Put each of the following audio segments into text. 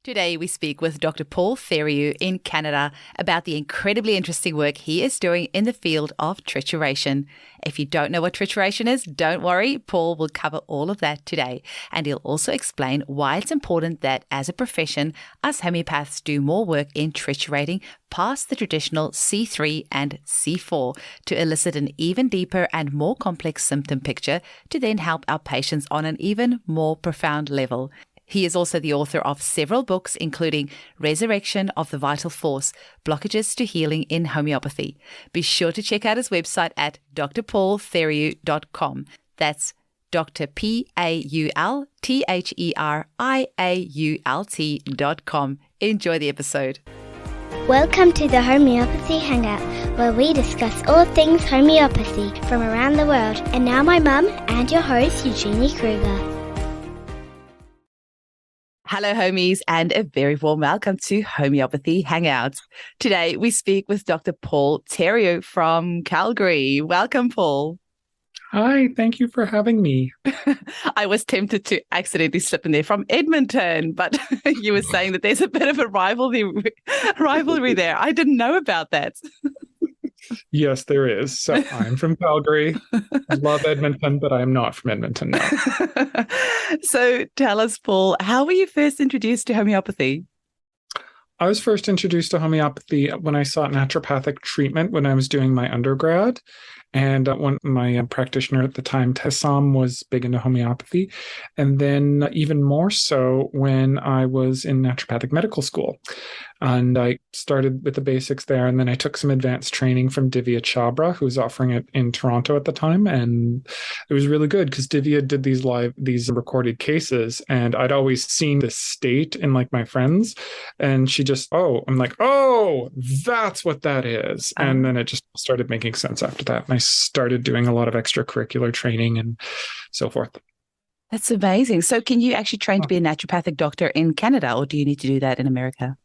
Today, we speak with Dr. Paul Theriault in Canada about the incredibly interesting work he is doing in the field of trituration. If you don't know what trituration is, don't worry. Paul will cover all of that today. And he'll also explain why it's important that, as a profession, us homeopaths do more work in triturating past the traditional C3 and C4 to elicit an even deeper and more complex symptom picture to then help our patients on an even more profound level. He is also the author of several books, including Resurrection of the Vital Force, Blockages to Healing in Homeopathy. Be sure to check out his website at drpaultheriault.com. That's Dr. PaulTheriault.com. Enjoy the episode. Welcome to the Homeopathy Hangout, where we discuss all things homeopathy from around the world. And now my mum and your host, Eugenie Kruger. Hello, homies, and a very warm welcome to Homeopathy Hangouts. Today, we speak with Dr. Paul Theriault from Calgary. Welcome, Paul. Hi, thank you for having me. I was tempted to accidentally slip in there from Edmonton, but you were saying that there's a bit of a rivalry there. I didn't know about that. Yes, there is. So I'm from Calgary. I love Edmonton, but I am not from Edmonton now. So tell us, Paul, how were you first introduced to homeopathy? I was first introduced to homeopathy when I sought naturopathic treatment when I was doing my undergrad. And when my practitioner at the time, Tessam, was big into homeopathy. And then even more so when I was in naturopathic medical school. And I started with the basics there. And then I took some advanced training from Divya Chabra, who was offering it in Toronto at the time. And it was really good because Divya did these recorded cases. And I'd always seen this state in like my friends. And she just, I'm like, that's what that is. And then it just started making sense after that. And I started doing a lot of extracurricular training and so forth. That's amazing. So can you actually train to be a naturopathic doctor in Canada, or do you need to do that in America?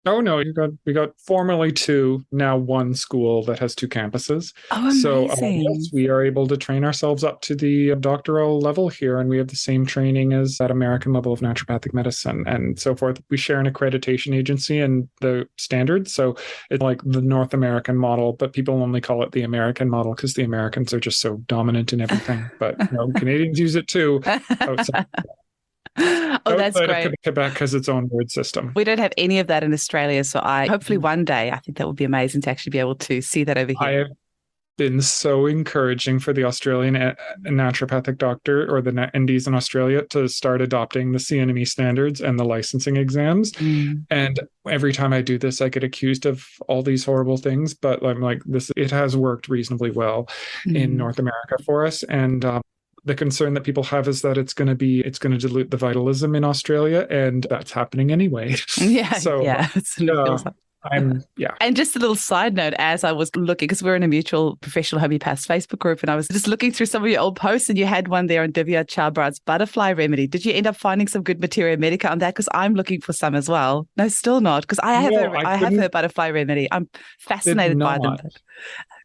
Oh, no, we got formerly two, now one school that has two campuses. Oh, amazing. So yes, we are able to train ourselves up to the doctoral level here, and we have the same training as that American level of naturopathic medicine and so forth. We share an accreditation agency and the standards. So it's like the North American model, but people only call it the American model because the Americans are just so dominant in everything. But Canadians use it too. That's great. Quebec has its own word system. We don't have any of that in Australia, so hopefully one day, I think that would be amazing to actually be able to see that over here. I have been so encouraging for the Australian naturopathic doctor or the NDs in Australia to start adopting the CNME standards and the licensing exams. And every time I do this, I get accused of all these horrible things, but I'm like, it has worked reasonably well in North America for us. And the concern that people have is that it's going to dilute the vitalism in Australia, and that's happening anyway. And just a little side note, as I was looking, because we're in a mutual professional homeopaths Facebook group, and I was just looking through some of your old posts, and you had one there on Divya Chabra's butterfly remedy. Did you end up finding some good materia medica on that? Because I'm looking for some as well. No, still not, because I have her butterfly remedy. I'm fascinated by them.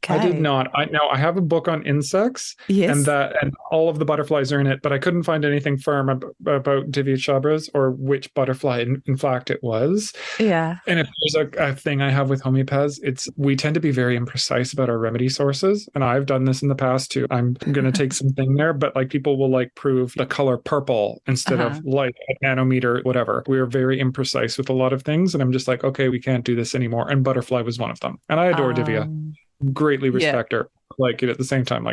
Okay. I did not. I have a book on insects, yes, and all of the butterflies are in it, but I couldn't find anything firm about Divya Chabra's or which butterfly, in fact, it was. Yeah. And if there's a thing I have with homeopaths, we tend to be very imprecise about our remedy sources, and I've done this in the past too. I'm going to take something there, but like people will prove the color purple instead of light, a nanometer, whatever. We're very imprecise with a lot of things, and I'm just like, okay, we can't do this anymore. And butterfly was one of them, and I adore Divya. Greatly respect her. At the same time,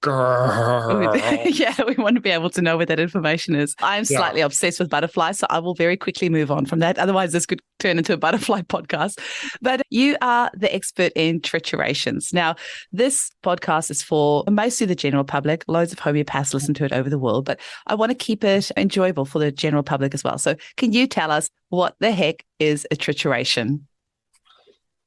girl. Yeah, we want to be able to know where that information is. I'm slightly obsessed with butterflies, so I will very quickly move on from that. Otherwise, this could turn into a butterfly podcast. But you are the expert in triturations. Now, this podcast is for mostly the general public. Loads of homeopaths listen to it over the world, but I want to keep it enjoyable for the general public as well. So can you tell us what the heck is a trituration?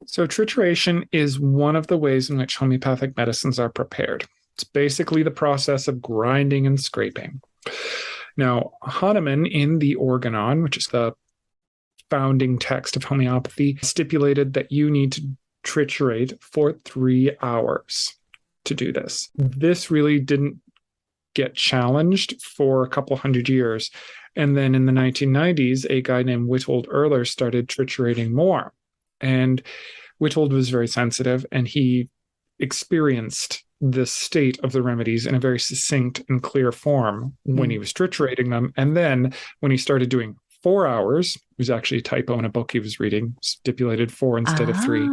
So trituration is one of the ways in which homeopathic medicines are prepared. It's basically the process of grinding and scraping. Now, Hahnemann in the Organon, which is the founding text of homeopathy, stipulated that you need to triturate for 3 hours to do this. This really didn't get challenged for a couple hundred years. And then in the 1990s, a guy named Witold Erler started triturating more. And Witold was very sensitive, and he experienced the state of the remedies in a very succinct and clear form when he was triturating them. And then when he started doing 4 hours, it was actually a typo in a book he was reading, stipulated 4 instead of 3.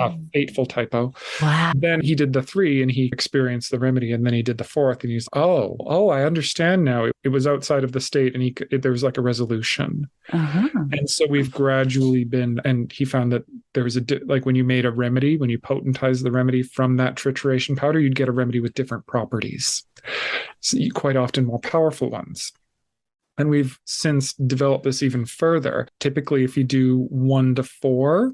A fateful typo. Wow. Then he did the 3 and he experienced the remedy, and then he did the 4th and he's, I understand now. It was outside of the state, and there was like a resolution. And so we've gradually been, and he found that there was like when you made a remedy, when you potentized the remedy from that trituration powder, you'd get a remedy with different properties. So quite often more powerful ones. And we've since developed this even further. Typically, if you do 1 to 4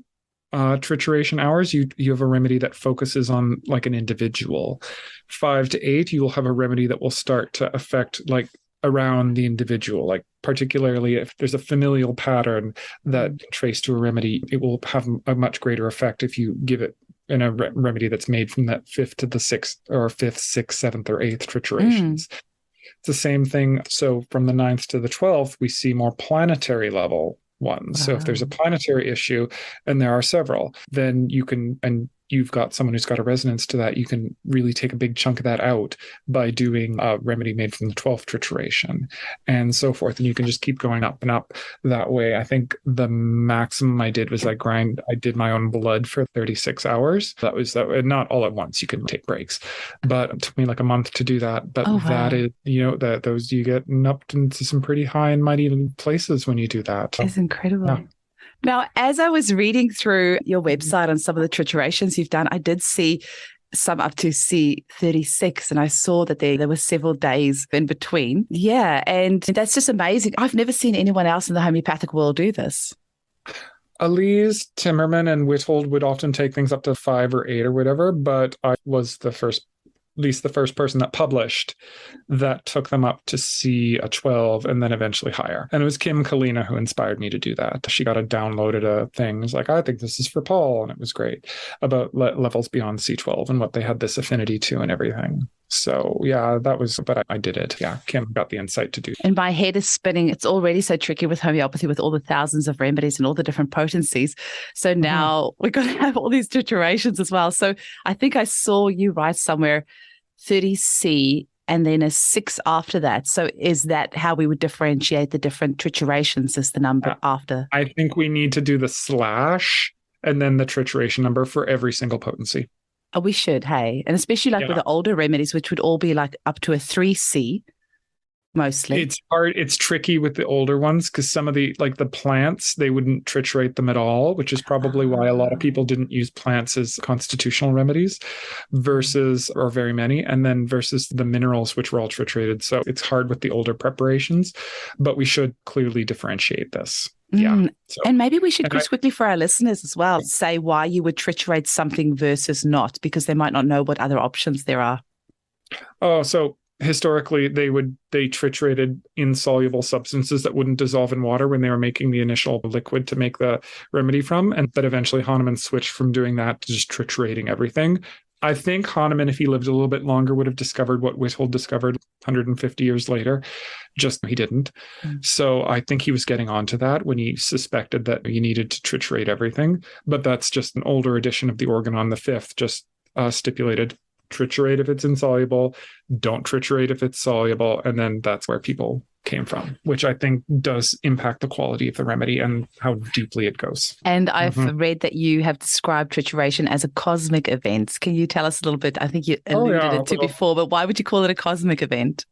trituration hours, you have a remedy that focuses on like an individual. 5 to 8, you will have a remedy that will start to affect like around the individual, like particularly if there's a familial pattern that can trace to a remedy, it will have a much greater effect if you give it in a remedy that's made from that 5th to the 6th or 5th, 6th, 7th, or 8th triturations. It's the same thing. So from the 9th to the 12th, we see more planetary level ones. So if there's a planetary issue, and there are several, then you can, and you've got someone who's got a resonance to that, you can really take a big chunk of that out by doing a remedy made from the 12th trituration and so forth. And you can just keep going up and up that way. I think the maximum I did was I did my own blood for 36 hours. That was not all at once. You can take breaks, but it took me like a month to do that. But that is, those you get up into some pretty high and mighty places when you do that. It's incredible. Yeah. Now, as I was reading through your website on some of the triturations you've done, I did see some up to C36, and I saw that there were several days in between. Yeah, and that's just amazing. I've never seen anyone else in the homeopathic world do this. Elise, Timmerman, and Witold would often take things up to 5 or 8 or whatever, but I was the first person that published that took them up to C12 and then eventually higher. And it was Kim Kalina who inspired me to do that. She got downloaded a thing. It was like, I think this is for Paul. And it was great about levels beyond C12 and what they had this affinity to and everything. So yeah, but I did it. Yeah, Kim got the insight to do it. And my head is spinning. It's already so tricky with homeopathy with all the thousands of remedies and all the different potencies. So now we're going to have all these triturations as well. So I think I saw you write somewhere 30C and then a 6 after that. So is that how we would differentiate the different triturations as the number after? I think we need to do the slash and then the trituration number for every single potency. Oh, we should, hey? And especially with the older remedies, which would all be like up to a 3C mostly. It's hard. It's tricky with the older ones because some of the plants, they wouldn't triturate them at all, which is probably why a lot of people didn't use plants as constitutional remedies or very many, and then versus the minerals, which were all triturated. So it's hard with the older preparations, but we should clearly differentiate this. Yeah. So, and maybe we should just quickly for our listeners as well, say why you would triturate something versus not, because they might not know what other options there are. Oh, so historically they triturated insoluble substances that wouldn't dissolve in water when they were making the initial liquid to make the remedy from. And but eventually Hahnemann switched from doing that to just triturating everything. I think Hahnemann, if he lived a little bit longer, would have discovered what Witold discovered 150 years later. Just he didn't. So I think he was getting onto that when he suspected that you needed to triturate everything. But that's just an older edition of the Organon the Fifth, just stipulated triturate if it's insoluble, don't triturate if it's soluble. And then that's where people came from, which I think does impact the quality of the remedy and how deeply it goes. And I've read that you have described trituration as a cosmic event. Can you tell us a little bit? I think you alluded it to before, but why would you call it a cosmic event?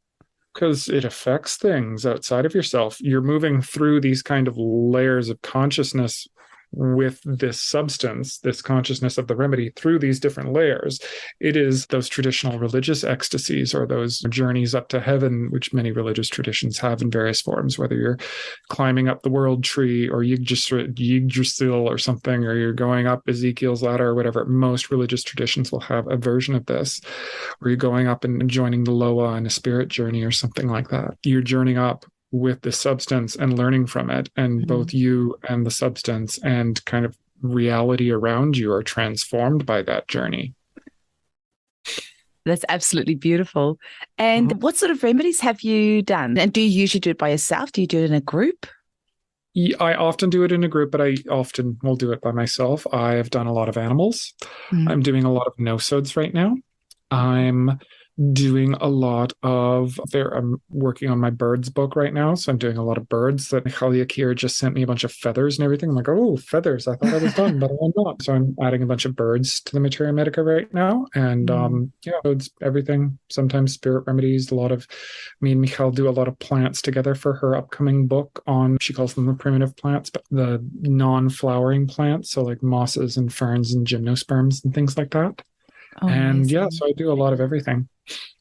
Because it affects things outside of yourself. You're moving through these kind of layers of consciousness with this substance, this consciousness of the remedy through these different layers. It is those traditional religious ecstasies or those journeys up to heaven, which many religious traditions have in various forms, whether you're climbing up the world tree or Yggdrasil or something, or you're going up Ezekiel's ladder or whatever. Most religious traditions will have a version of this, or you're going up and joining the Loa in a spirit journey or something like that. You're journeying up with the substance and learning from it, and both you and the substance and kind of reality around you are transformed by that journey. That's absolutely beautiful. And what sort of remedies have you done? And do you usually do it by yourself? Do you do it in a group? Yeah, I often do it in a group, but I often will do it by myself. I have done a lot of animals. Mm. I'm doing a lot of no-sods right now. I'm doing a lot of I'm working on my birds book right now, so I'm doing a lot of birds. That Khalil Akir just sent me a bunch of feathers and everything. I'm like, oh, feathers! I thought I was done, but I'm not. So I'm adding a bunch of birds to the Materia Medica right now, and yeah, it's everything. Sometimes spirit remedies. A lot of me and Michal do a lot of plants together for her upcoming book on. She calls them the primitive plants, but the non-flowering plants, so like mosses and ferns and gymnosperms and things like that. Oh, And yeah, amazing. so I do a lot of everything.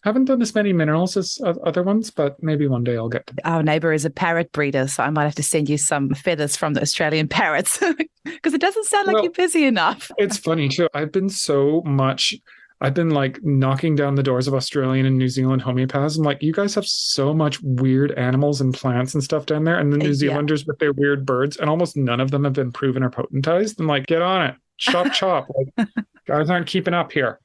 Haven't done as many minerals as other ones, but maybe one day I'll get to that. Our neighbour is a parrot breeder, so I might have to send you some feathers from the Australian parrots because it doesn't sound like Well, you're busy enough. it's funny too. I've been like knocking down the doors of Australian and New Zealand homeopaths. I'm like, you guys have so much weird animals and plants and stuff down there. And the New Yeah. Zealanders with their weird birds, and almost none of them have been proven or potentized. I'm like, get on it. Chop, chop. Like, guys aren't keeping up here.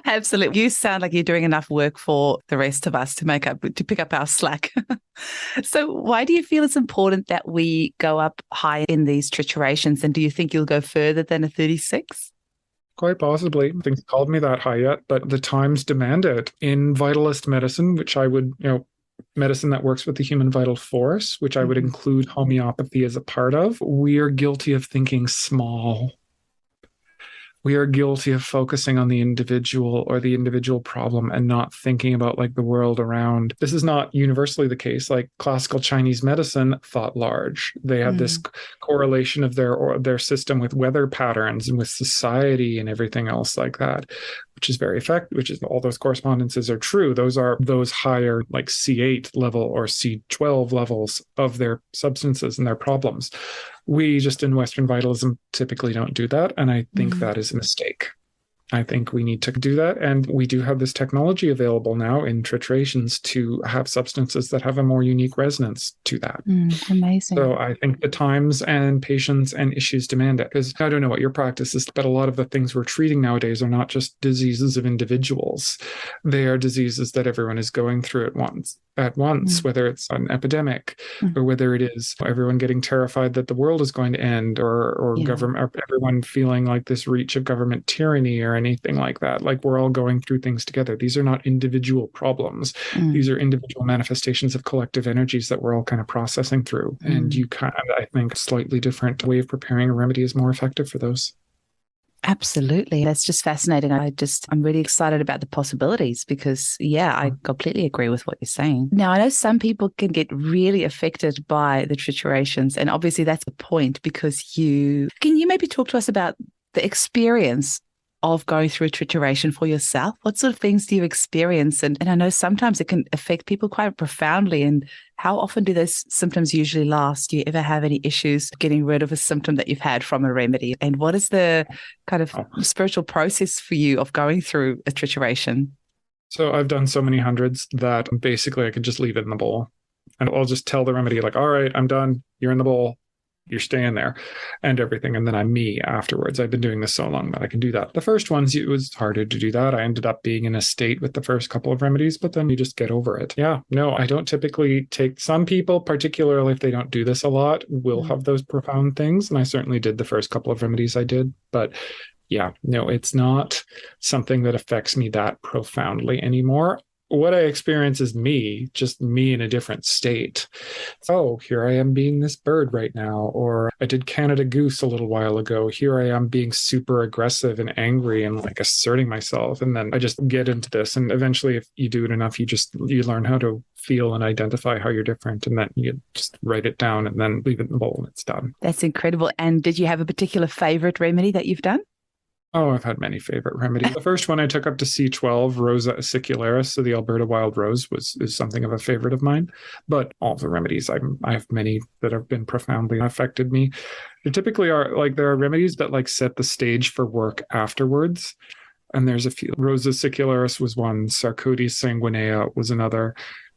Absolutely. You sound like you're doing enough work for the rest of us to pick up our slack. So why do you feel it's important that we go up high in these triturations? And do you think you'll go further than a 36? Quite possibly. Things called me that high yet, but the times demand it. In vitalist medicine, which I would, medicine that works with the human vital force, which I would include homeopathy as a part of, we are guilty of thinking small. We are guilty of focusing on the individual or the individual problem and not thinking about like the world around. This is not universally the case. Like classical Chinese medicine thought large. They have this correlation of their system with weather patterns and with society and everything else like that, which is very effective, which is all those correspondences are true. Those are those higher like C8 level or C12 levels of their substances and their problems. We just in Western vitalism typically don't do that. And I think that is a mistake. I think we need to do that. And we do have this technology available now in Triturations to have substances that have a more unique resonance to that. Amazing. So I think the times and patients and issues demand it. Because I don't know what your practice is, but a lot of the things we're treating nowadays are not just diseases of individuals. They are diseases that everyone is going through at once, whether it's an epidemic or whether it is everyone getting terrified that the world is going to end or government, or everyone feeling like this reach of government tyranny or anything like that. Like we're all going through things together. These are not individual problems. These are individual manifestations of collective energies that we're all kind of processing through. And you kind of, I think, a slightly different way of preparing a remedy is more effective for those. Absolutely. That's just fascinating. I'm really excited about the possibilities because, I completely agree with what you're saying. Now, I know some people can get really affected by the triturations, and obviously that's the point because can you maybe talk to us about the experience of going through a trituration for yourself? What sort of things do you experience? And I know sometimes it can affect people quite profoundly. And how often do those symptoms usually last? Do you ever have any issues getting rid of a symptom that you've had from a remedy? And what is the kind of spiritual process for you of going through a trituration? So I've done so many hundreds that basically I could just leave it in the bowl. And I'll just tell the remedy like, all right, I'm done. You're in the bowl. You're staying there and everything. And then I'm me afterwards. I've been doing this so long that I can do that. The first ones, it was harder to do that. I ended up being in a state with the first couple of remedies, but then you just get over it. Yeah, no, I don't typically take some people, particularly if they don't do this a lot, will have those profound things. And I certainly did the first couple of remedies I did. But yeah, no, it's not something that affects me that profoundly anymore. What I experience is just me in a different state. Oh, here I am being this bird right now. Or I did Canada Goose a little while ago. Here I am being super aggressive and angry and like asserting myself. And then I just get into this. And eventually, if you do it enough, you learn how to feel and identify how you're different. And then you just write it down and then leave it in the bowl and it's done. That's incredible. And did you have a particular favorite remedy that you've done? Oh, I've had many favorite remedies. The first one I took up to C12, Rosa acicularis, so the Alberta wild rose is something of a favorite of mine. But all the remedies, I have many that have been profoundly affected me. There typically there are remedies that like set the stage for work afterwards. And there's a few. Rosa acicularis was one, Sarcodes sanguinea was another,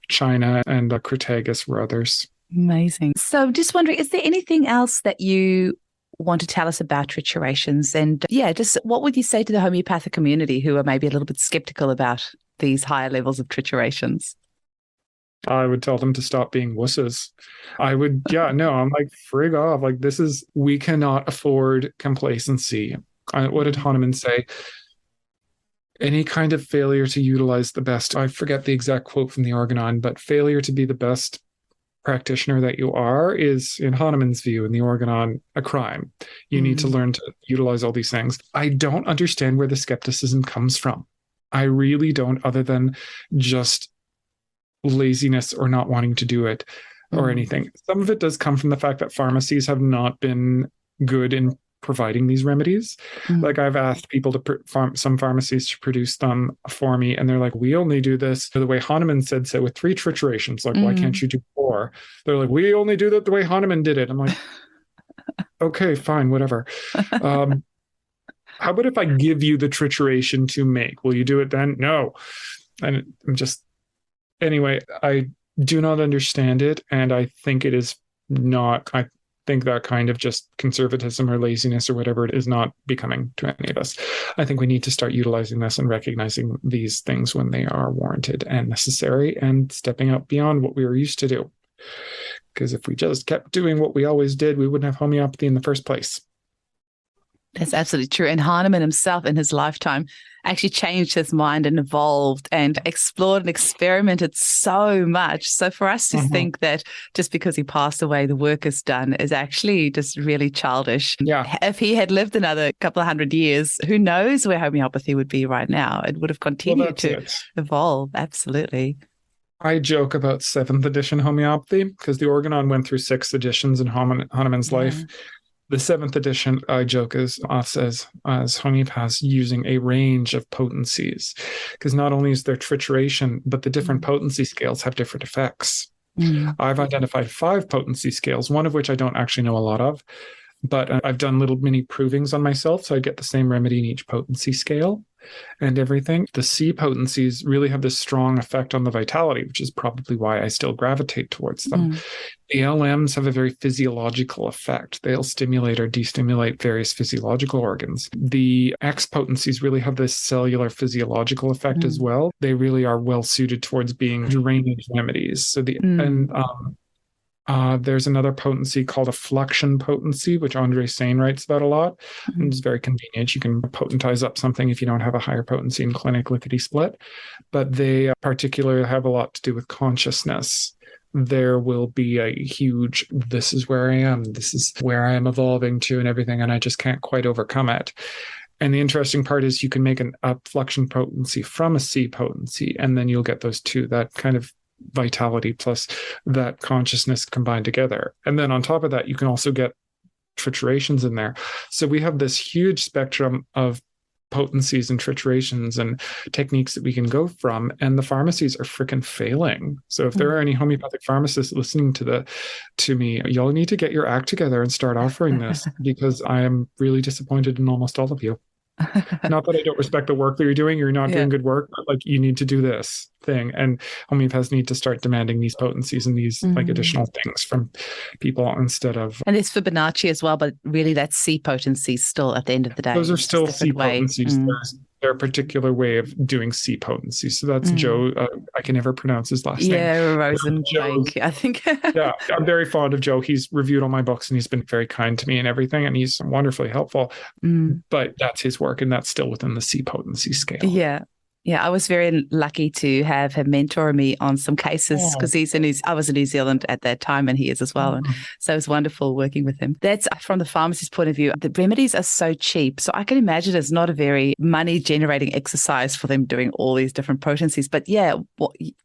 China and Crataegus were others. Amazing. So just wondering, is there anything else that you want to tell us about triturations. And just what would you say to the homeopathic community who are maybe a little bit skeptical about these higher levels of triturations? I would tell them to stop being wusses. I'm like, frig off. Like, we cannot afford complacency. What did Hahnemann say? Any kind of failure to utilize the best, I forget the exact quote from the Organon, but failure to be the best practitioner that you are is, in Hahnemann's view, in the Organon, a crime. You need to learn to utilize all these things. I don't understand where the skepticism comes from. I really don't, other than just laziness or not wanting to do it or anything. Some of it does come from the fact that pharmacies have not been good in providing these remedies. Like, I've asked people some pharmacies to produce them for me, and they're like, we only do this the way Hahnemann said so, with 3 triturations. Like, why can't you do 4? They're like, we only do that the way Hahnemann did it. I'm like, okay, fine, whatever. How about if I give you the trituration to make? Will you do it then? No. And I'm just, anyway, I do not understand it, and I think it is not, I think that kind of just conservatism or laziness or whatever it is not becoming to any of us. I think we need to start utilizing this and recognizing these things when they are warranted and necessary, and stepping out beyond what we were used to do. Because if we just kept doing what we always did, we wouldn't have homeopathy in the first place. That's absolutely true. And Hahnemann himself in his lifetime actually changed his mind and evolved and explored and experimented so much. So for us to think that just because he passed away, the work is done is actually just really childish. Yeah. If he had lived another couple of 100 years, who knows where homeopathy would be right now? It would have continued to evolve. Absolutely. I joke about 7th edition homeopathy because the Organon went through 6 editions in Hahnemann's life. The 7th edition, I joke, is us as homeopaths using a range of potencies, because not only is there trituration, but the different potency scales have different effects. I've identified 5 potency scales, one of which I don't actually know a lot of, but I've done little mini provings on myself, so I get the same remedy in each potency scale and everything. The C potencies really have this strong effect on the vitality, which is probably why I still gravitate towards them. The LMs have a very physiological effect. They'll stimulate or destimulate various physiological organs. The X potencies really have this cellular physiological effect as well. They really are well suited towards being drainage remedies. So there's another potency called a fluxion potency, which Andre Sain writes about a lot. And it's very convenient. You can potentize up something if you don't have a higher potency in clinic, lickety split. But they particularly have a lot to do with consciousness. There will be a huge, this is where I am, this is where I am evolving to and everything, and I just can't quite overcome it. And the interesting part is you can make a fluxion potency from a C potency, and then you'll get those two, that kind of vitality plus that consciousness combined together. And then on top of that, you can also get triturations in there. So we have this huge spectrum of potencies and triturations and techniques that we can go from, and the pharmacies are freaking failing. So if there are any homeopathic pharmacists listening to me, y'all need to get your act together and start offering this, because I am really disappointed in almost all of you. Not that I don't respect the work that you're doing. You're not doing good work, but like, you need to do this thing. And homeopaths need to start demanding these potencies and these like additional things from people instead of. And there's Fibonacci as well, but really that's C potency still at the end of the day. Those are still C potencies. There's their particular way of doing C potency. So that's Joe. I can never pronounce his last name. Yeah, Rosenbank, I think. Yeah, I'm very fond of Joe. He's reviewed all my books and he's been very kind to me and everything. And he's wonderfully helpful. But that's his work, and that's still within the C potency scale. Yeah. Yeah, I was very lucky to have him mentor me on some cases because I was in New Zealand at that time and he is as well. And so it was wonderful working with him. That's from the pharmacist's point of view. The remedies are so cheap. So I can imagine it's not a very money generating exercise for them doing all these different potencies. But yeah,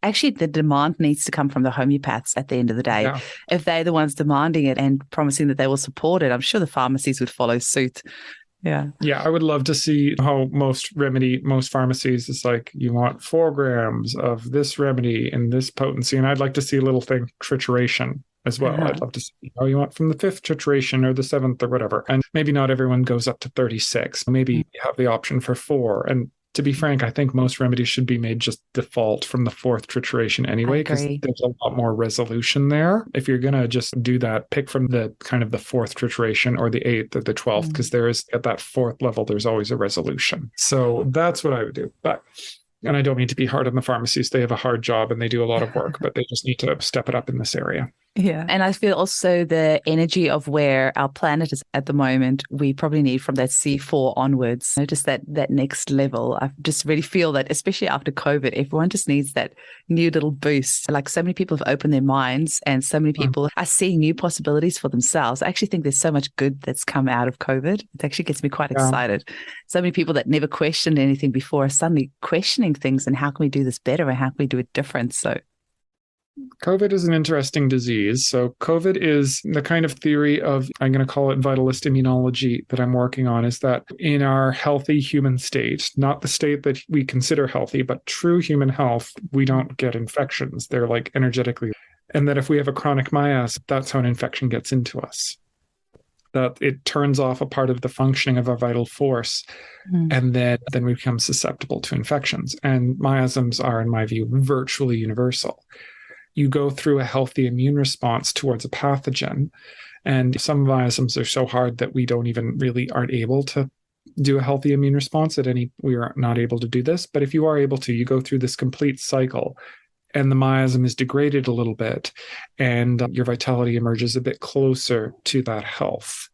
actually the demand needs to come from the homeopaths at the end of the day. Yeah. If they're the ones demanding it and promising that they will support it, I'm sure the pharmacies would follow suit. Yeah. Yeah, I would love to see how most pharmacies is like, you want 4 grams of this remedy in this potency. And I'd like to see a little thing, trituration as well. I'd love to see how you want from the 5th trituration or the 7th or whatever. And maybe not everyone goes up to 36. Maybe you have the option for 4. And to be frank, I think most remedies should be made just default from the 4th trituration anyway, because there's a lot more resolution there. If you're going to just do that, pick from the kind of the 4th trituration or the 8th or the 12th, because there is at that 4th level, there's always a resolution. So that's what I would do. And I don't mean to be hard on the pharmacies. They have a hard job and they do a lot of work, but they just need to step it up in this area. Yeah. And I feel also the energy of where our planet is at the moment, we probably need from that C4 onwards, just that next level. I just really feel that, especially after COVID, everyone just needs that new little boost. Like so many people have opened their minds and so many people are seeing new possibilities for themselves. I actually think there's so much good that's come out of COVID. It actually gets me quite excited. So many people that never questioned anything before are suddenly questioning things and how can we do this better and how can we do it different? So COVID is an interesting disease. So COVID is the kind of theory of, I'm going to call it vitalist immunology that I'm working on, is that in our healthy human state, not the state that we consider healthy, but true human health, we don't get infections. They're like energetically. And that if we have a chronic miasm, that's how an infection gets into us. That it turns off a part of the functioning of our vital force, and then we become susceptible to infections. And miasms are, in my view, virtually universal. You go through a healthy immune response towards a pathogen. And some miasms are so hard that we don't even really aren't able to do a healthy immune response we are not able to do this. But if you are able to, you go through this complete cycle and the miasm is degraded a little bit and your vitality emerges a bit closer to that health.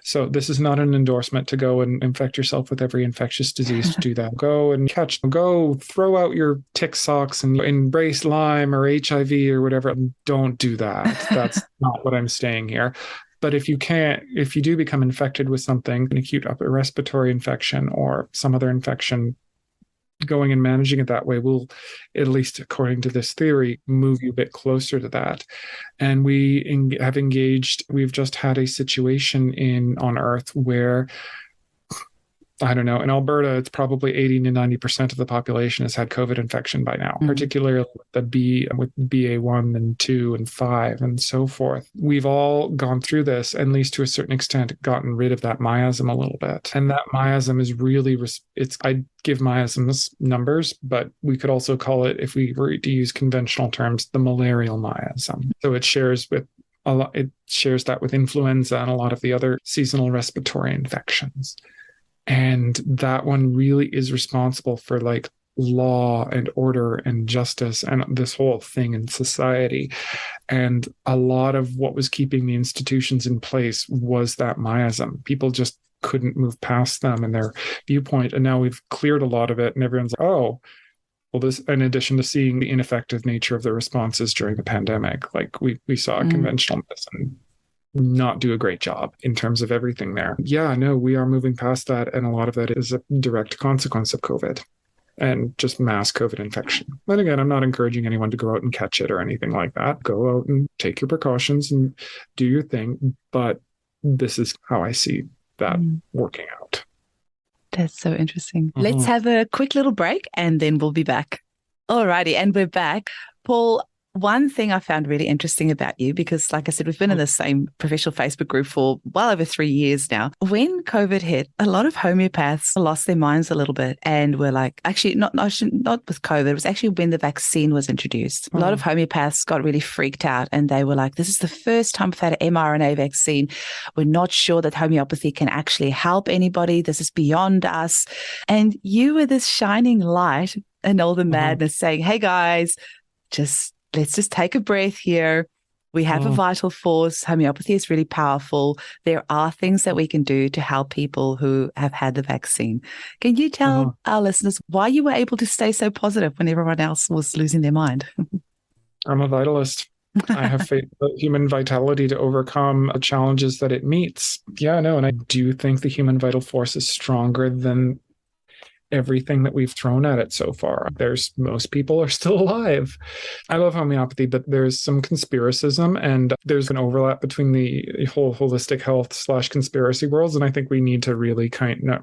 So this is not an endorsement to go and infect yourself with every infectious disease to do that. Go throw out your tick socks and embrace Lyme or HIV or whatever. Don't do that. That's not what I'm saying here. But if you do become infected with something, an acute upper respiratory infection or some other infection, going and managing it that way will, at least according to this theory, move you a bit closer to that. And we've just had a situation on Earth where, I don't know, in Alberta, it's probably 80 to 90% of the population has had COVID infection by now, particularly with BA1 and 2 and 5 and so forth. We've all gone through this, at least to a certain extent, gotten rid of that miasm a little bit. And that miasm is really, I give miasms numbers, but we could also call it, if we were to use conventional terms, the malarial miasm. So it shares that with influenza and a lot of the other seasonal respiratory infections. And that one really is responsible for like law and order and justice and this whole thing in society. And a lot of what was keeping the institutions in place was that miasm. People just couldn't move past them and their viewpoint. And now we've cleared a lot of it and everyone's like, oh, well, this, in addition to seeing the ineffective nature of the responses during the pandemic, like we saw conventional medicine not do a great job in terms of everything there. Yeah, no, we are moving past that. And a lot of that is a direct consequence of COVID and just mass COVID infection. But again, I'm not encouraging anyone to go out and catch it or anything like that. Go out and take your precautions and do your thing. But this is how I see that working out. That's so interesting. Let's have a quick little break and then we'll be back. Alrighty, and we're back. Paul, one thing I found really interesting about you, because like I said, we've been in the same professional Facebook group for well over 3 years now. When COVID hit, a lot of homeopaths lost their minds a little bit and were like, actually not with COVID, it was actually when the vaccine was introduced. A lot of homeopaths got really freaked out and they were like, this is the first time we've had an mRNA vaccine. We're not sure that homeopathy can actually help anybody. This is beyond us. And you were this shining light in all the madness saying, hey guys, let's just take a breath here. We have a vital force. Homeopathy is really powerful. There are things that we can do to help people who have had the vaccine. Can you tell our listeners why you were able to stay so positive when everyone else was losing their mind? I'm a vitalist. I have faith in human vitality to overcome the challenges that it meets. Yeah, no, and I do think the human vital force is stronger than everything that we've thrown at it so far. Most people are still alive. I love homeopathy, but there's some conspiracism and there's an overlap between the whole holistic health / conspiracy worlds. And I think we need to really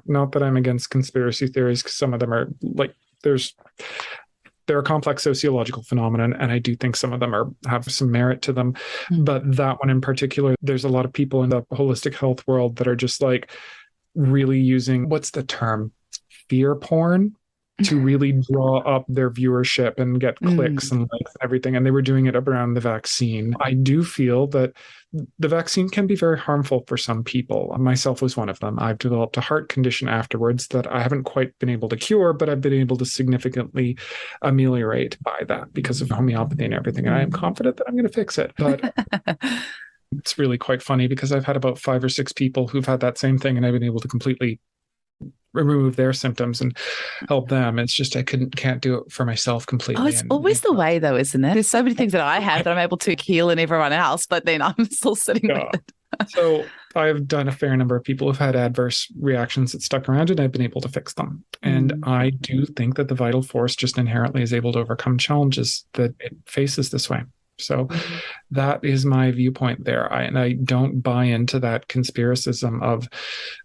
not that I'm against conspiracy theories, because some of them are like, they're a complex sociological phenomenon, and I do think some of them have some merit to them. But that one in particular, there's a lot of people in the holistic health world that are just like really using, what's the term? Fear porn, to really draw up their viewership and get clicks and likes and everything. And they were doing it around the vaccine. I do feel that the vaccine can be very harmful for some people. Myself was one of them. I've developed a heart condition afterwards that I haven't quite been able to cure, but I've been able to significantly ameliorate by that because of homeopathy and everything. And I am confident that I'm going to fix it. But it's really quite funny because I've had about 5 or 6 people who've had that same thing, and I've been able to completely remove their symptoms and help them. It's just I can't do it for myself completely. Oh, it's always the way though, isn't it? There's so many things that I have that I'm able to heal in everyone else, but then I'm still sitting with it. So I've done a fair number of people who've had adverse reactions that stuck around, and I've been able to fix them. And I do think that the vital force just inherently is able to overcome challenges that it faces this way. So that is my viewpoint there. I don't buy into that conspiracism of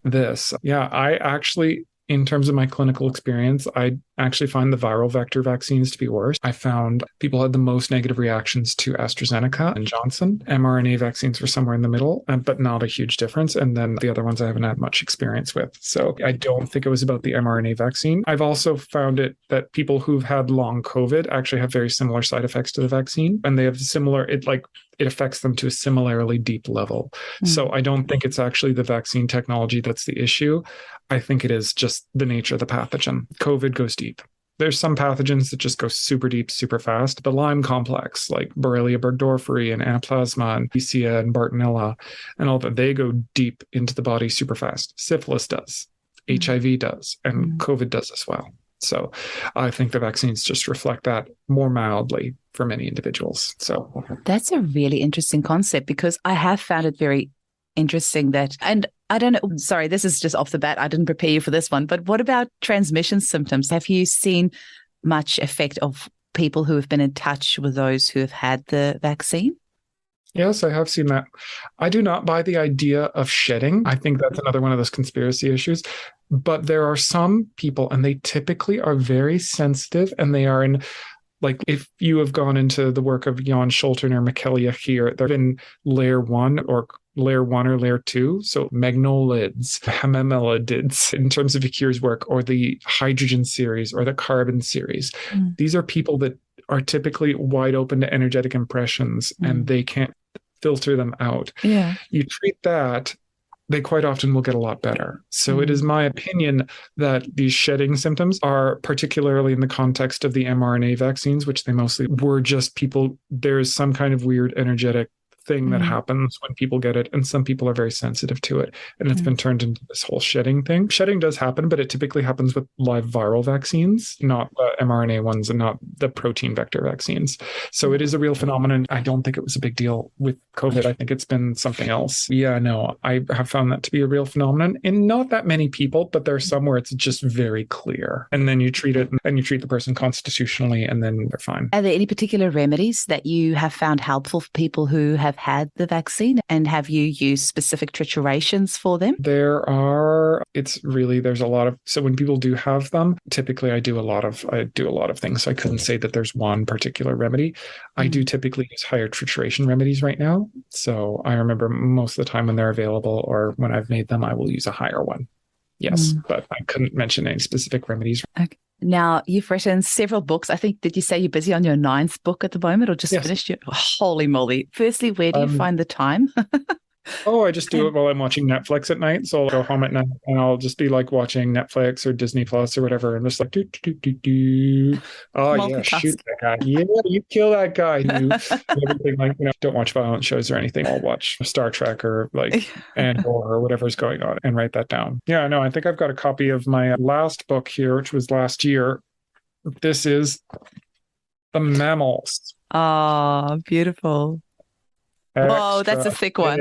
this. Yeah, I actually, in terms of my clinical experience, I actually find the viral vector vaccines to be worse. I found people had the most negative reactions to AstraZeneca and Johnson. mRNA vaccines were somewhere in the middle, but not a huge difference. And then the other ones I haven't had much experience with. So I don't think it was about the mRNA vaccine. I've also found it that people who've had long COVID actually have very similar side effects to the vaccine. And they have similar, it affects them to a similarly deep level. So I don't think it's actually the vaccine technology that's the issue. I think it is just the nature of the pathogen. COVID goes deep. There's some pathogens that just go super deep, super fast. The Lyme complex, like Borrelia burgdorferi and Anaplasma and Babesia and Bartonella and all that, they go deep into the body super fast. Syphilis does, HIV does, and COVID does as well. So I think the vaccines just reflect that more mildly for many individuals. So that's a really interesting concept, because I have found it very interesting that, and I don't know, sorry, this is just off the bat. I didn't prepare you for this one, but what about transmission symptoms? Have you seen much effect of people who have been in touch with those who have had the vaccine? Yes, I have seen that. I do not buy the idea of shedding. I think that's another one of those conspiracy issues. But there are some people, and they typically are very sensitive, and they are in, like, if you have gone into the work of Jan Scholten or Michaela here, they're in layer 1 or layer 2. So magnolids, hemimelids, in terms of Akir's work, or the hydrogen series or the carbon series. These are people that are typically wide open to energetic impressions, and they can't filter them out. Yeah. You treat that, they quite often will get a lot better. So it is my opinion that these shedding symptoms are, particularly in the context of the mRNA vaccines, which they mostly were, just people, there's some kind of weird energetic thing that happens when people get it, and some people are very sensitive to it, and it's been turned into this whole shedding thing. Shedding does happen, but it typically happens with live viral vaccines, not the mRNA ones and not the protein vector vaccines. So it is a real phenomenon. I don't think it was a big deal with COVID. I think it's been something else. Yeah, no, I have found that to be a real phenomenon in not that many people, but there are some where it's just very clear, and then you treat it, and you treat the person constitutionally, and then they're fine. Are there any particular remedies that you have found helpful for people who have had the vaccine, and have you used specific triturations for them? There's a lot of, so when people do have them, typically I do a lot of things. So I couldn't say that there's one particular remedy. I do typically use higher trituration remedies right now. So I remember most of the time when they're available or when I've made them, I will use a higher one. Yes, but I couldn't mention any specific remedies. Okay. Now, you've written several books. I think, did you say you're busy on your 9th book at the moment, or just finished your... Oh, holy moly. Firstly, where do you find the time? I just do it while I'm watching Netflix at night. So I'll go home at night and I'll just be like watching Netflix or Disney Plus or whatever. And just like, Oh, yeah, shoot that guy. Yeah, you kill that guy. Everything, like, don't watch violent shows or anything. I'll watch Star Trek or like Andor or whatever's going on and write that down. Yeah, no, I think I've got a copy of my last book here, which was last year. This is The Mammals. Oh, beautiful. Whoa, that's a thick one.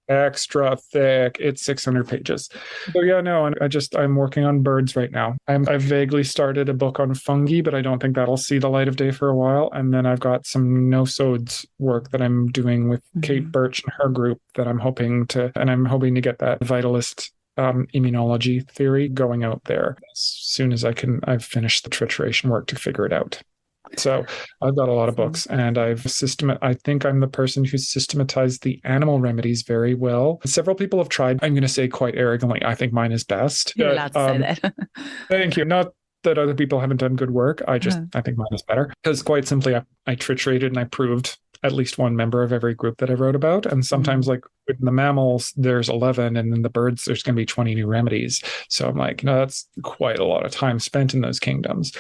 Extra thick. It's 600 pages. So yeah, no, and I'm working on birds right now. I've vaguely started a book on fungi, but I don't think that'll see the light of day for a while. And then I've got some no-sodes work that I'm doing with Kate Birch and her group that I'm hoping to get that vitalist immunology theory going out there as soon as I've finished the trituration work to figure it out. So I've got a lot of books, and I think I'm the person who's systematized the animal remedies very well. Several people have tried. I'm going to say quite arrogantly, I think mine is best. You're allowed to say that. Thank you. Not that other people haven't done good work. I think mine is better because quite simply, I triturated and I proved at least one member of every group that I wrote about. And sometimes like in the mammals, there's 11, and in the birds, there's going to be 20 new remedies. So I'm like, that's quite a lot of time spent in those kingdoms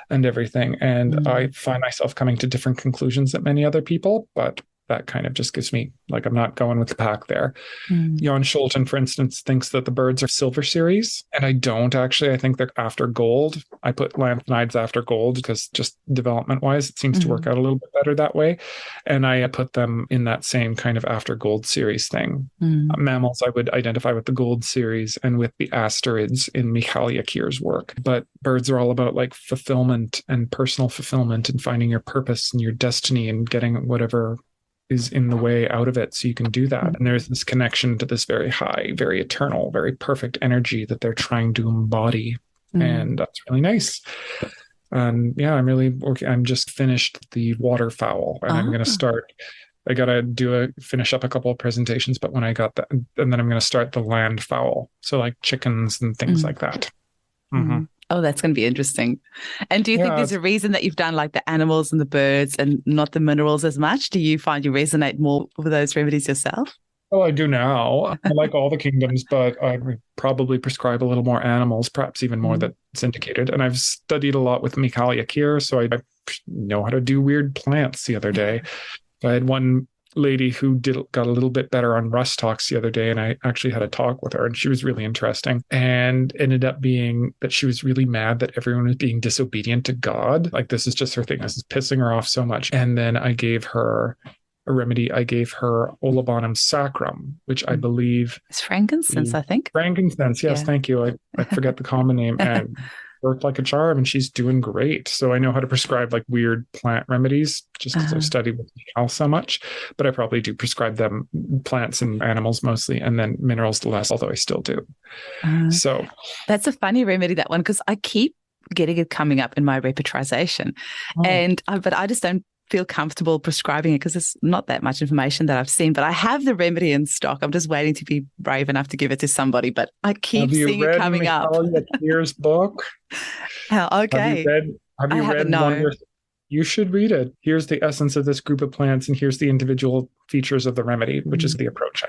and everything. And I find myself coming to different conclusions than many other people, but that kind of just gives me, like, I'm not going with the pack there. Jan Scholten, for instance, thinks that the birds are silver series, and I don't actually. I think they're after gold. I put lanthanides after gold because just development-wise, it seems to work out a little bit better that way. And I put them in that same kind of after gold series thing. Mammals, I would identify with the gold series and with the asterids in Michalia Kier's work. But birds are all about like fulfillment and personal fulfillment and finding your purpose and your destiny and getting whatever is in the way out of it so you can do that. And there's this connection to this very high, very eternal, very perfect energy that they're trying to embody. And that's really nice. And yeah, I'm really working. I'm just finished the waterfowl, and I'm going to start. I got to finish up a couple of presentations, but when I got that, and then I'm going to start the land fowl. So like chickens and things like that. Oh, that's going to be interesting. And do you think there's a reason that you've done like the animals and the birds and not the minerals as much? Do you find you resonate more with those remedies yourself? Well, I do now. I like all the kingdoms, but I would probably prescribe a little more animals, perhaps even more that's indicated. And I've studied a lot with Michalia Kier, so I know how to do weird plants the other day. I had one lady who got a little bit better on rust talks the other day, and I actually had a talk with her, and she was really interesting, and ended up being that she was really mad that everyone was being disobedient to God. Like, this is just her thing. This is pissing her off so much. And then I gave her a remedy. I gave her Olibonum sacrum, which I believe it's frankincense, I think. Frankincense, yes, thank you. I forget the common name. And worked like a charm, and she's doing great. So I know how to prescribe like weird plant remedies just because I've studied with Michal so much, but I probably do prescribe them plants and animals mostly, and then minerals the less, although I still do. So that's a funny remedy, that one, because I keep getting it coming up in my repetrization, but I just don't feel comfortable prescribing it because it's not that much information that I've seen, but I have the remedy in stock. I'm just waiting to be brave enough to give it to somebody, but I keep seeing it coming up. Have you read Kier's book? Okay. Have you read Wondrous? You should read it. Here's the essence of this group of plants, and here's the individual features of the remedy, which is the approach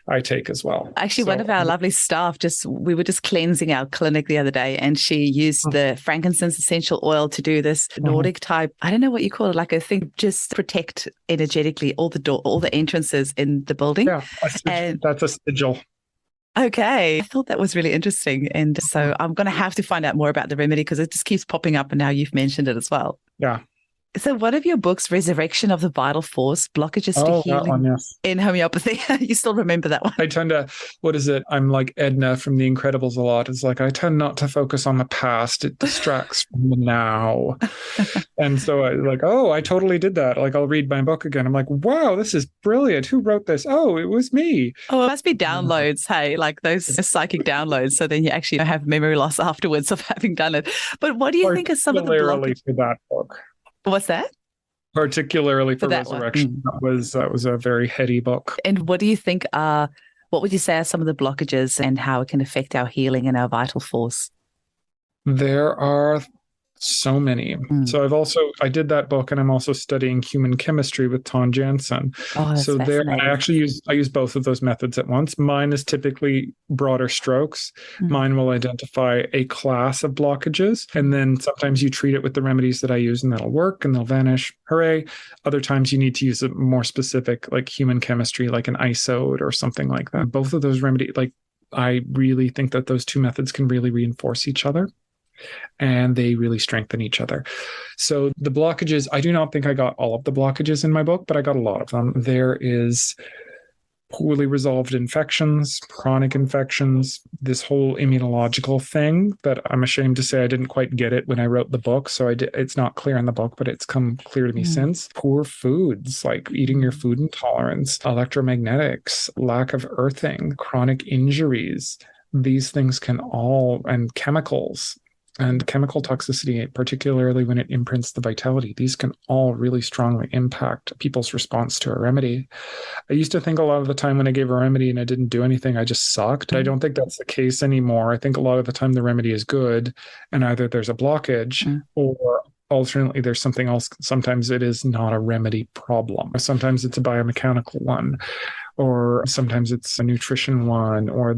I take as well. Actually, one of our lovely staff, we were just cleansing our clinic the other day, and she used the frankincense essential oil to do this Nordic type, I don't know what you call it, like a thing, just protect energetically all the entrances in the building. Yeah, that's a sigil. Okay. I thought that was really interesting. And so I'm going to have to find out more about the remedy because it just keeps popping up, and now you've mentioned it as well. Yeah. So one of your books, Resurrection of the Vital Force, Blockages to Healing in Homeopathy. You still remember that one? I tend to, I'm like Edna from The Incredibles a lot. It's like, I tend not to focus on the past. It distracts from the now. And so I totally did that. Like, I'll read my book again. I'm like, wow, this is brilliant. Who wrote this? Oh, it was me. Oh, it must be downloads. Hey, like those psychic downloads. So then you actually have memory loss afterwards of having done it. But what do you think are some of the blockages? For that book. What's that? Particularly for Resurrection. That was a very heady book. And what do you think what would you say are some of the blockages and how it can affect our healing and our vital force? There are so many. So I did that book, and I'm also studying human chemistry with Ton Jansen. Oh, that's so there, fascinating. I actually use both of those methods at once. Mine is typically broader strokes. Mine will identify a class of blockages, and then sometimes you treat it with the remedies that I use, and that'll work, and they'll vanish. Hooray! Other times you need to use a more specific, like human chemistry, like an isode or something like that. Both of those remedies, I really think that those two methods can really reinforce each other, and they really strengthen each other. So the blockages, I do not think I got all of the blockages in my book, but I got a lot of them. There is poorly resolved infections, chronic infections, this whole immunological thing that I'm ashamed to say I didn't quite get it when I wrote the book. So it's not clear in the book, but it's come clear to me since. Poor foods, like eating your food intolerance, electromagnetics, lack of earthing, chronic injuries. These things can all, and chemicals, And chemical toxicity, particularly when it imprints the vitality, these can all really strongly impact people's response to a remedy. I used to think a lot of the time when I gave a remedy and I didn't do anything, I just sucked. I don't think that's the case anymore. I think a lot of the time the remedy is good, and either there's a blockage or alternately there's something else. Sometimes it is not a remedy problem. Sometimes it's a biomechanical one, or sometimes it's a nutrition one, or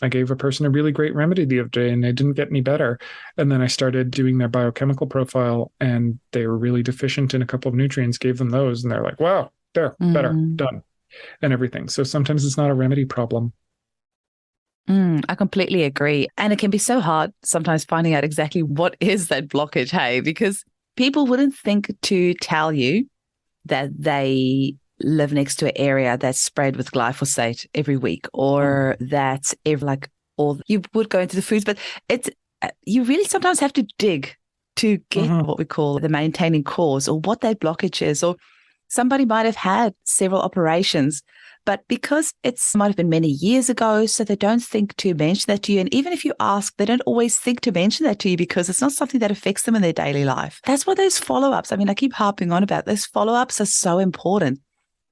I gave a person a really great remedy the other day and they didn't get any better. And then I started doing their biochemical profile and they were really deficient in a couple of nutrients, gave them those, and they're like, wow, there, better, done, and everything. So sometimes it's not a remedy problem. I completely agree. And it can be so hard sometimes finding out exactly what is that blockage, hey, because people wouldn't think to tell you that they live next to an area that's sprayed with glyphosate every week, or that you would go into the foods, but you really sometimes have to dig to get what we call the maintaining cause, or what that blockage is. Or somebody might have had several operations, but because might have been many years ago, so they don't think to mention that to you. And even if you ask, they don't always think to mention that to you because it's not something that affects them in their daily life. That's why those follow-ups, I keep harping on about those follow-ups are so important.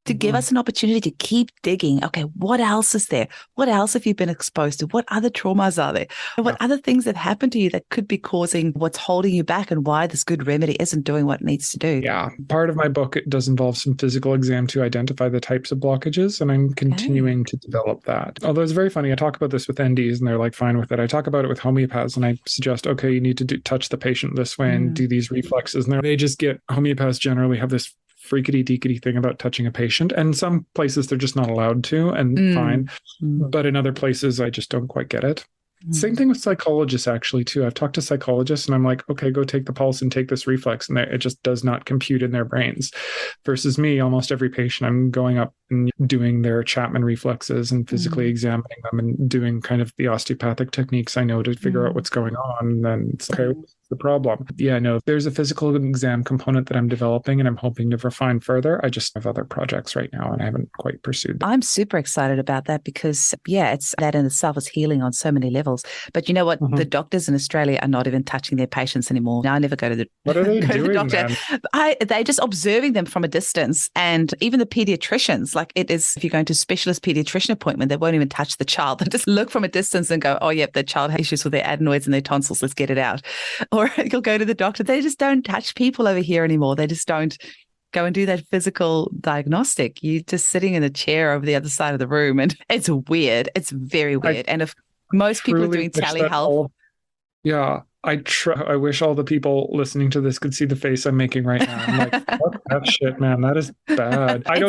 To give us an opportunity to keep digging. Okay, what else is there? What else have you been exposed to? What other traumas are there? What other things have happened to you that could be causing what's holding you back, and why this good remedy isn't doing what it needs to do? Yeah. Part of my book, it does involve some physical exam to identify the types of blockages, and I'm continuing to develop that. Although it's very funny, I talk about this with NDs and they're like fine with it. I talk about it with homeopaths and I suggest, okay, you need to touch the patient this way and do these reflexes. And they just homeopaths generally have this freakity deakity thing about touching a patient, and some places they're just not allowed to, and fine. But in other places I just don't quite get it. Same thing with psychologists actually too. I've talked to psychologists and I'm like, okay, go take the pulse and take this reflex, and it just does not compute in their brains. Versus me, almost every patient, I'm going up and doing their Chapman reflexes and physically examining them and doing kind of the osteopathic techniques I know to figure out what's going on. And then it's okay, what's the problem? Yeah, no, there's a physical exam component that I'm developing and I'm hoping to refine further. I just have other projects right now and I haven't quite pursued them. I'm super excited about that because, it's that in itself is healing on so many levels. But you know what? The doctors in Australia are not even touching their patients anymore. Now I never go to the What are they doing, the doctor. They're just observing them from a distance. And even the pediatricians, like it is, if you're going to a specialist pediatrician appointment, they won't even touch the child. They just look from a distance and go, oh, yep, the child has issues with their adenoids and their tonsils. Let's get it out. Or you'll go to the doctor. They just don't touch people over here anymore. They just don't go and do that physical diagnostic. You're just sitting in a chair over the other side of the room. And it's weird. It's very weird. And if most people are doing telehealth. I wish all the people listening to this could see the face I'm making right now. I'm like, fuck that shit, man. That is bad. I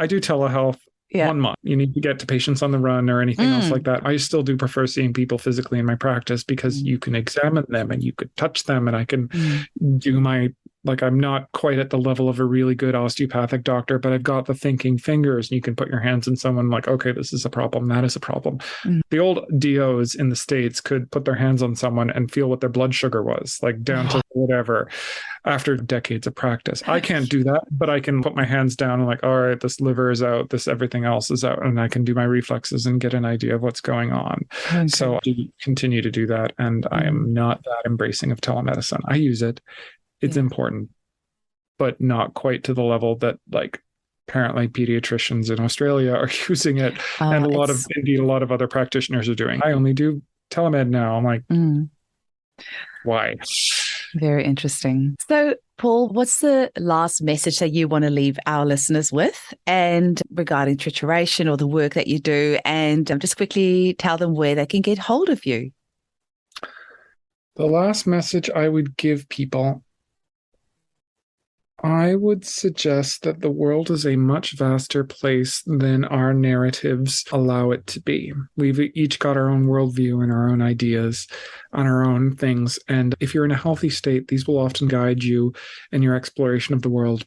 do telehealth 1 month. You need to get to patients on the run or anything else like that. I still do prefer seeing people physically in my practice because you can examine them and you could touch them and I can do I'm not quite at the level of a really good osteopathic doctor, but I've got the thinking fingers and you can put your hands in someone like, okay, this is a problem. That is a problem. The old DOs in the States could put their hands on someone and feel what their blood sugar was, like down to whatever, after decades of practice. I can't do that, but I can put my hands down and like, all right, this liver is out, this everything else is out, and I can do my reflexes and get an idea of what's going on. Okay. So I do continue to do that. And I am not that embracing of telemedicine. I use it. It's important, but not quite to the level that apparently pediatricians in Australia are using it. And a lot of other practitioners are doing. I only do telemed now. I'm like, why? Very interesting. So, Paul, what's the last message that you want to leave our listeners with, and regarding trituration or the work that you do, and just quickly tell them where they can get hold of you? The last message I would give people, I would suggest that the world is a much vaster place than our narratives allow it to be. We've each got our own worldview and our own ideas on our own things. And if you're in a healthy state, these will often guide you in your exploration of the world.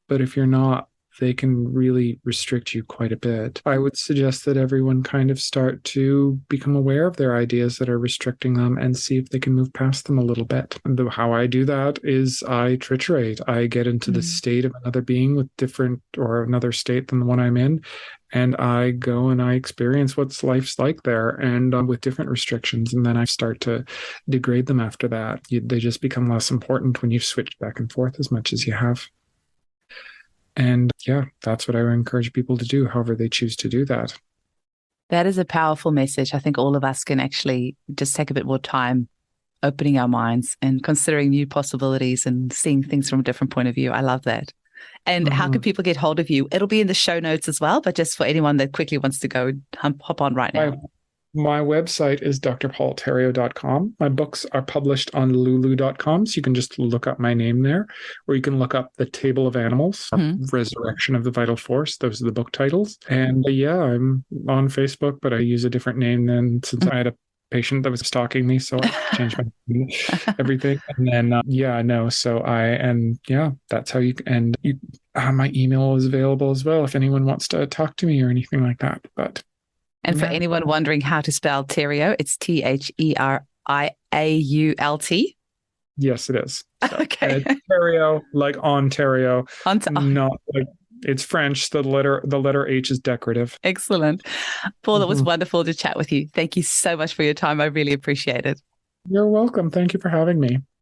But if you're not, they can really restrict you quite a bit. I would suggest that everyone kind of start to become aware of their ideas that are restricting them and see if they can move past them a little bit. And how I do that is I triturate. I get into the state of another being with another state than the one I'm in, and I go and I experience what's life's like there, and with different restrictions, and then I start to degrade them after that. They just become less important when you've switched back and forth as much as you have. And yeah, that's what I would encourage people to do, however they choose to do that. That is a powerful message. I think all of us can actually just take a bit more time opening our minds and considering new possibilities and seeing things from a different point of view. I love that. And how can people get hold of you? It'll be in the show notes as well, but just for anyone that quickly wants to go hop on right now. My website is drpaultheriault.com. My books are published on lulu.com, so you can just look up my name there, or you can look up The Table of Animals, Resurrection of the Vital Force. Those are the book titles. And yeah, I'm on Facebook, but I use a different name then, since I had a patient that was stalking me, so I changed my everything. And then that's how my email is available as well if anyone wants to talk to me or anything like that. And for anyone wondering how to spell Theriault, it's Theriault. Yes, it is. So, okay. Theriault, like Ontario, not like it's French. The letter H is decorative. Excellent. Paul, it was wonderful to chat with you. Thank you so much for your time. I really appreciate it. You're welcome. Thank you for having me.